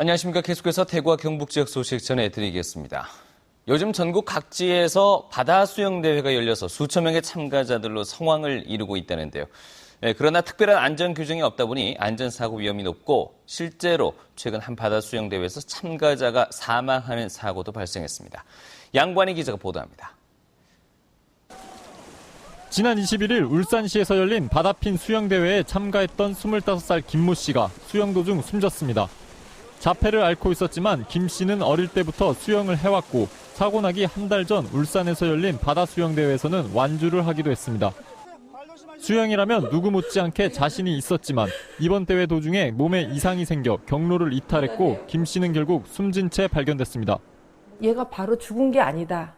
안녕하십니까. 계속해서 대구와 경북 지역 소식 전해드리겠습니다. 요즘 전국 각지에서 바다 수영대회가 열려서 수천 명의 참가자들로 성황을 이루고 있다는데요. 그러나 특별한 안전 규정이 없다 보니 안전사고 위험이 높고 실제로 최근 한 바다 수영대회에서 참가자가 사망하는 사고도 발생했습니다. 양관희 기자가 보도합니다. 지난 21일 울산시에서 열린 바다핀 수영대회에 참가했던 25살 김모 씨가 수영 도중 숨졌습니다. 자폐를 앓고 있었지만 김 씨는 어릴 때부터 수영을 해왔고 사고 나기 한 달 전 울산에서 열린 바다 수영대회에서는 완주를 하기도 했습니다. 수영이라면 누구 못지않게 자신이 있었지만 이번 대회 도중에 몸에 이상이 생겨 경로를 이탈했고 김 씨는 결국 숨진 채 발견됐습니다. 얘가 바로 죽은 게 아니다.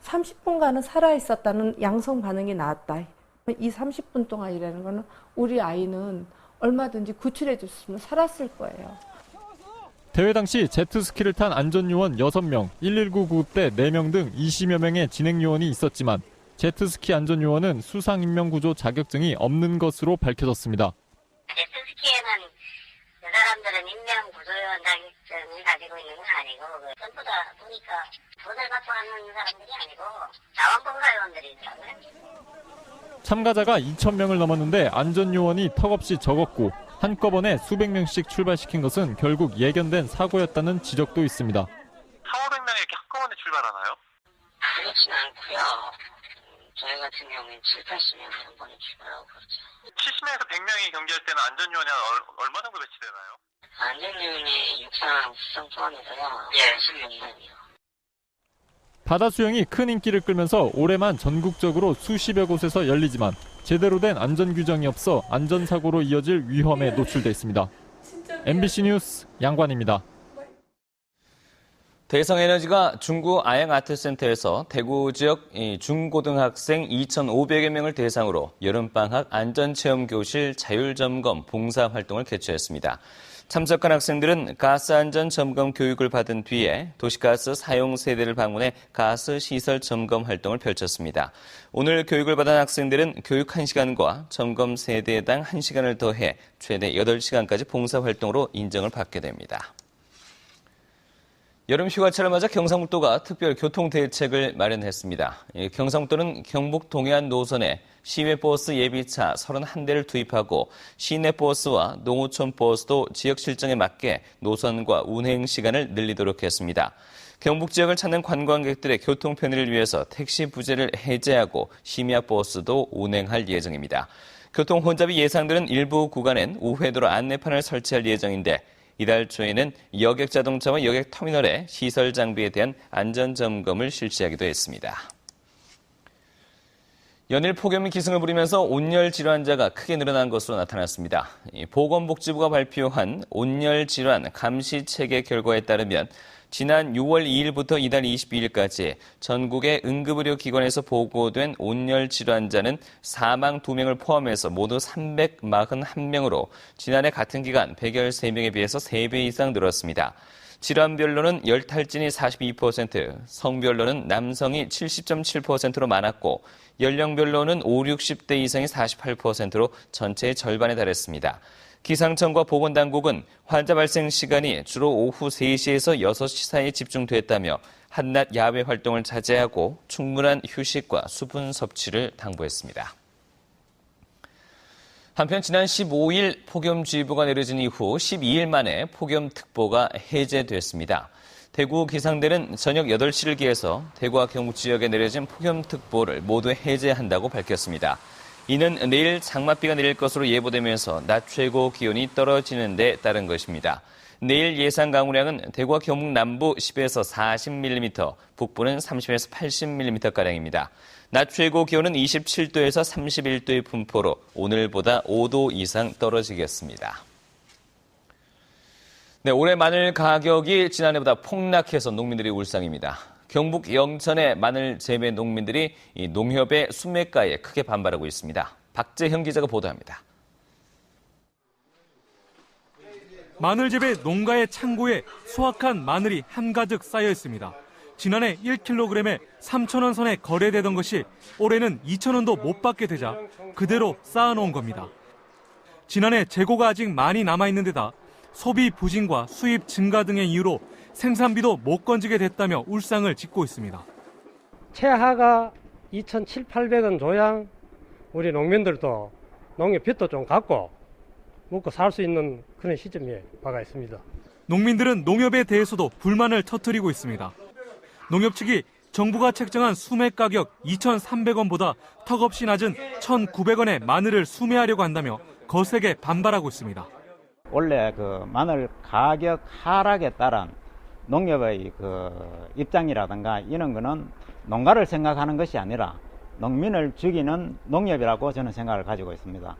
30분간은 살아있었다는 양성 반응이 나왔다. 이 30분 동안이라는 거는 우리 아이는 얼마든지 구출해 줬으면 살았을 거예요. 대회 당시 제트스키를 탄 안전요원 6명, 119 구급대 4명 등 20여 명의 진행요원이 있었지만 제트스키 안전요원은 수상인명구조 자격증이 없는 것으로 밝혀졌습니다. 제트스키에는 그 사람들은 인명구조요원 자격증을 가지고 있는 건 아니고 전부 다 보니까 돈을 받고 하는 사람들이 아니고 자원봉사요원들이더라고요. 참가자가 2,000명을 넘었는데 안전요원이 턱없이 적었고 한꺼번에 수백 명씩 출발시킨 것은 결국 예견된 사고였다는 지적도 있습니다. 4,500명이 이렇게 한꺼번에 출발하나요? 그렇진 않고요. 저희 같은 경우는 7, 80명이 한 번에 출발하고 그렇죠. 70명에서 100명이 경기할 때는 안전요원이 얼마 정도 배치되나요? 안전요원이 육상, 수상 포함해서요. 10명 이상이요. 바다 수영이 큰 인기를 끌면서 올해만 전국적으로 수십여 곳에서 열리지만 제대로 된 안전 규정이 없어 안전사고로 이어질 위험에 노출돼 있습니다. MBC 뉴스 양관입니다. 대성에너지가 중구 아양아트센터에서 대구 지역 중고등학생 2,500여 명을 대상으로 여름방학 안전체험교실 자율점검 봉사활동을 개최했습니다. 참석한 학생들은 가스 안전 점검 교육을 받은 뒤에 도시가스 사용 세대를 방문해 가스 시설 점검 활동을 펼쳤습니다. 오늘 교육을 받은 학생들은 교육 1시간과 점검 세대당 1시간을 더해 최대 8시간까지 봉사활동으로 인정을 받게 됩니다. 여름 휴가철을 맞아 경상북도가 특별 교통 대책을 마련했습니다. 경상북도는 경북 동해안 노선에 시외버스 예비차 31대를 투입하고 시내버스와 농어촌 버스도 지역 실정에 맞게 노선과 운행 시간을 늘리도록 했습니다. 경북 지역을 찾는 관광객들의 교통 편의를 위해서 택시 부재를 해제하고 심야버스도 운행할 예정입니다. 교통 혼잡이 예상되는 일부 구간엔 우회도로 안내판을 설치할 예정인데 이달 초에는 여객 자동차와 여객 터미널의 시설 장비에 대한 안전점검을 실시하기도 했습니다. 연일 폭염이 기승을 부리면서 온열 질환자가 크게 늘어난 것으로 나타났습니다. 보건복지부가 발표한 온열 질환 감시 체계 결과에 따르면 지난 6월 2일부터 이달 22일까지 전국의 응급의료기관에서 보고된 온열 질환자는 사망 2명을 포함해서 모두 341명으로 지난해 같은 기간 113명에 비해서 3배 이상 늘었습니다. 질환별로는 열탈진이 42%, 성별로는 남성이 70.7%로 많았고 연령별로는 5, 60대 이상이 48%로 전체의 절반에 달했습니다. 기상청과 보건당국은 환자 발생 시간이 주로 오후 3시에서 6시 사이에 집중됐다며 한낮 야외 활동을 자제하고 충분한 휴식과 수분 섭취를 당부했습니다. 한편 지난 15일 폭염주의보가 내려진 이후 12일 만에 폭염특보가 해제됐습니다. 대구 기상대는 저녁 8시를 기해서 대구와 경북 지역에 내려진 폭염특보를 모두 해제한다고 밝혔습니다. 이는 내일 장맛비가 내릴 것으로 예보되면서 낮 최고 기온이 떨어지는 데 따른 것입니다. 내일 예상 강우량은 대구와 경북 남부 10에서 40mm, 북부는 30에서 80mm가량입니다. 낮 최고 기온은 27도에서 31도의 분포로 오늘보다 5도 이상 떨어지겠습니다. 네, 올해 마늘 가격이 지난해보다 폭락해서 농민들이 울상입니다. 경북 영천의 마늘 재배 농민들이 이 농협의 수매가에 크게 반발하고 있습니다. 박재형 기자가 보도합니다. 마늘 재배 농가의 창고에 수확한 마늘이 한가득 쌓여 있습니다. 지난해 1kg에 3,000원 선에 거래되던 것이 올해는 2,000원도 못 받게 되자 그대로 쌓아놓은 겁니다. 지난해 재고가 아직 많이 남아있는 데다 소비 부진과 수입 증가 등의 이유로 생산비도 못 건지게 됐다며 울상을 짓고 있습니다. 최하가 2,700~800원 줘야 우리 농민들도 농협 빚도 좀 갚고 먹고 살 수 있는 그런 시점에 와가 있습니다. 농민들은 농협에 대해서도 불만을 터뜨리고 있습니다. 농협 측이 정부가 책정한 수매 가격 2,300원보다 턱없이 낮은 1,900원의 마늘을 수매하려고 한다며 거세게 반발하고 있습니다. 원래 그 마늘 가격 하락에 따른 농협의 그 입장이라든가 이런 거는 농가를 생각하는 것이 아니라 농민을 죽이는 농협이라고 저는 생각을 가지고 있습니다.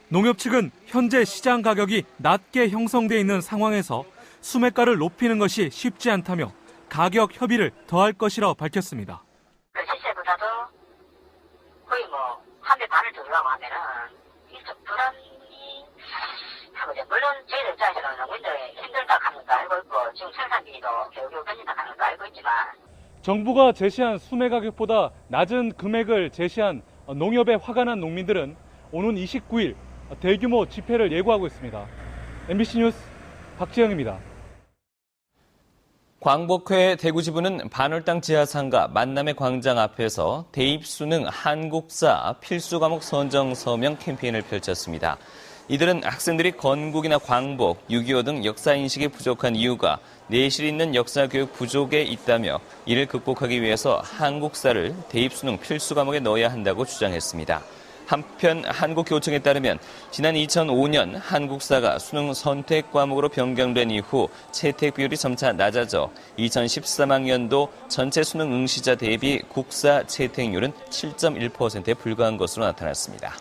농협 측은 현재 시장 가격이 낮게 형성돼 있는 상황에서 수매가를 높이는 것이 쉽지 않다며 가격 협의를 더할 것이라고 밝혔습니다. 그 시세보다도 거의 한 배 반을 더 주려고 하면은 좀 부담이 하고 물론 저희들 입장에서는 농민들 힘들다 하는 거 알고 있고 지금 생산비도 겨우겨우 견딘다 하는 거 알고 있지만 정부가 제시한 수매 가격보다 낮은 금액을 제시한 농협에 화가 난 농민들은 오는 29일 대규모 집회를 예고하고 있습니다. MBC 뉴스 박지영입니다. 광복회 대구지부는 반월당 지하상가 만남의 광장 앞에서 대입수능 한국사 필수과목 선정 서명 캠페인을 펼쳤습니다. 이들은 학생들이 건국이나 광복, 6.25 등 역사인식이 부족한 이유가 내실 있는 역사교육 부족에 있다며 이를 극복하기 위해서 한국사를 대입수능 필수과목에 넣어야 한다고 주장했습니다. 한편 한국교육청에 따르면 지난 2005년 한국사가 수능 선택 과목으로 변경된 이후 채택 비율이 점차 낮아져 2013학년도 전체 수능 응시자 대비 국사 채택률은 7.1%에 불과한 것으로 나타났습니다.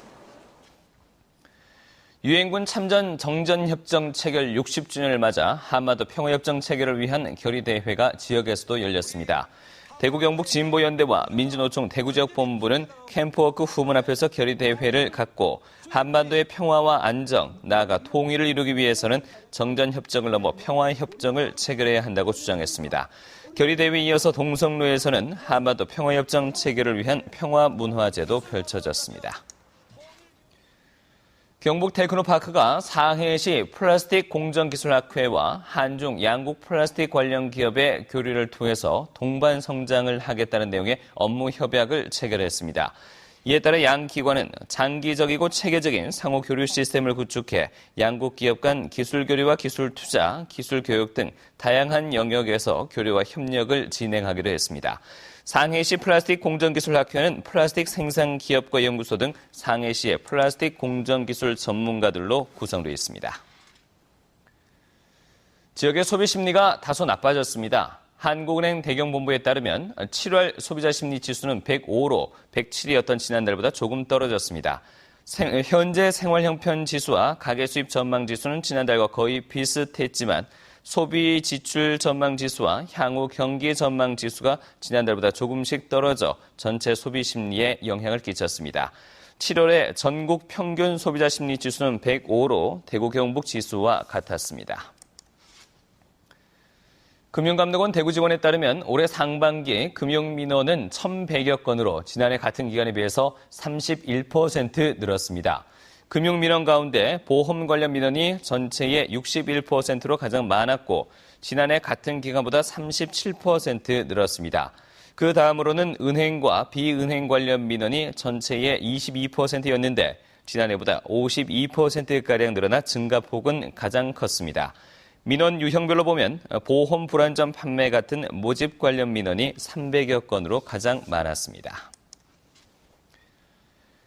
유엔군 참전 정전협정 체결 60주년을 맞아 한반도 평화협정 체결을 위한 결의대회가 지역에서도 열렸습니다. 대구 경북 진보연대와 민주노총 대구지역본부는 캠프워크 후문 앞에서 결의대회를 갖고 한반도의 평화와 안정, 나아가 통일을 이루기 위해서는 정전협정을 넘어 평화협정을 체결해야 한다고 주장했습니다. 결의대회에 이어서 동성로에서는 한반도 평화협정 체결을 위한 평화문화제도 펼쳐졌습니다. 경북 테크노파크가 상해시 플라스틱 공정기술학회와 한중 양국 플라스틱 관련 기업의 교류를 통해서 동반 성장을 하겠다는 내용의 업무 협약을 체결했습니다. 이에 따라 양 기관은 장기적이고 체계적인 상호 교류 시스템을 구축해 양국 기업 간 기술 교류와 기술 투자, 기술 교육 등 다양한 영역에서 교류와 협력을 진행하기로 했습니다. 상해시 플라스틱 공정기술학회는 플라스틱 생산 기업과 연구소 등 상해시의 플라스틱 공정기술 전문가들로 구성되어 있습니다. 지역의 소비 심리가 다소 나빠졌습니다. 한국은행 대경본부에 따르면 7월 소비자 심리 지수는 105로 107이었던 지난달보다 조금 떨어졌습니다. 현재 생활형편 지수와 가계 수입 전망 지수는 지난달과 거의 비슷했지만 소비 지출 전망 지수와 향후 경기 전망 지수가 지난달보다 조금씩 떨어져 전체 소비 심리에 영향을 끼쳤습니다. 7월에 전국 평균 소비자 심리 지수는 105로 대구 경북 지수와 같았습니다. 금융감독원 대구지원에 따르면 올해 상반기 금융민원은 1,100여 건으로 지난해 같은 기간에 비해서 31% 늘었습니다. 금융민원 가운데 보험 관련 민원이 전체의 61%로 가장 많았고 지난해 같은 기간보다 37% 늘었습니다. 그 다음으로는 은행과 비은행 관련 민원이 전체의 22%였는데 지난해보다 52%가량 늘어나 증가폭은 가장 컸습니다. 민원 유형별로 보면 보험 불안전 판매 같은 모집 관련 민원이 300여 건으로 가장 많았습니다.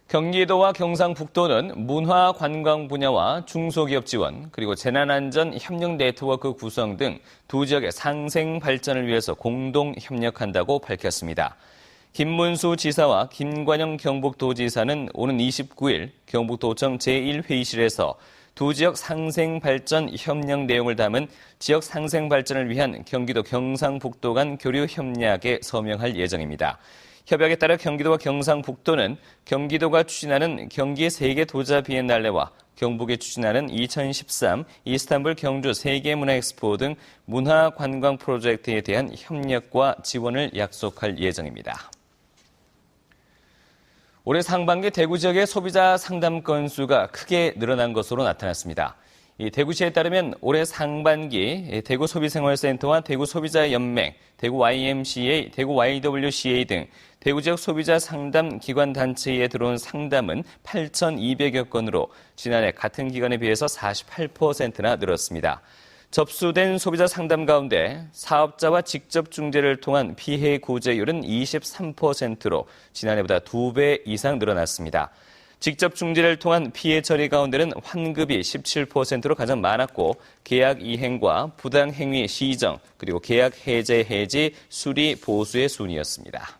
경기도와 경상북도는 문화 관광 분야와 중소기업 지원, 그리고 재난안전 협력 네트워크 구성 등 두 지역의 상생 발전을 위해서 공동 협력한다고 밝혔습니다. 김문수 지사와 김관영 경북도지사는 오는 29일 경북도청 제1회의실에서 두 지역 상생 발전 협력 내용을 담은 지역 상생 발전을 위한 경기도 경상북도 간 교류 협약에 서명할 예정입니다. 협약에 따라 경기도와 경상북도는 경기도가 추진하는 경기 세계 도자 비엔날레와 경북이 추진하는 2013 이스탄불 경주 세계문화 엑스포 등 문화 관광 프로젝트에 대한 협력과 지원을 약속할 예정입니다. 올해 상반기 대구 지역의 소비자 상담 건수가 크게 늘어난 것으로 나타났습니다. 이 대구시에 따르면 올해 상반기 대구 소비생활센터와 대구 소비자연맹, 대구 YMCA, 대구 YWCA 등 대구 지역 소비자 상담 기관 단체에 들어온 상담은 8,200여 건으로 지난해 같은 기간에 비해서 48%나 늘었습니다. 접수된 소비자 상담 가운데 사업자와 직접 중재를 통한 피해 구제율은 23%로 지난해보다 2배 이상 늘어났습니다. 직접 중재를 통한 피해 처리 가운데는 환급이 17%로 가장 많았고 계약 이행과 부당행위 시정, 그리고 계약 해제, 해지, 수리, 보수의 순이었습니다.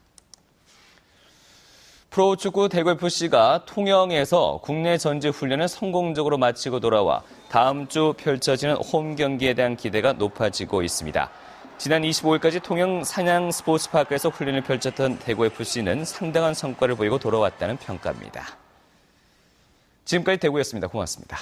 프로축구 대구FC가 통영에서 국내 전지 훈련을 성공적으로 마치고 돌아와 다음 주 펼쳐지는 홈 경기에 대한 기대가 높아지고 있습니다. 지난 25일까지 통영 산양 스포츠파크에서 훈련을 펼쳤던 대구FC는 상당한 성과를 보이고 돌아왔다는 평가입니다. 지금까지 대구였습니다. 고맙습니다.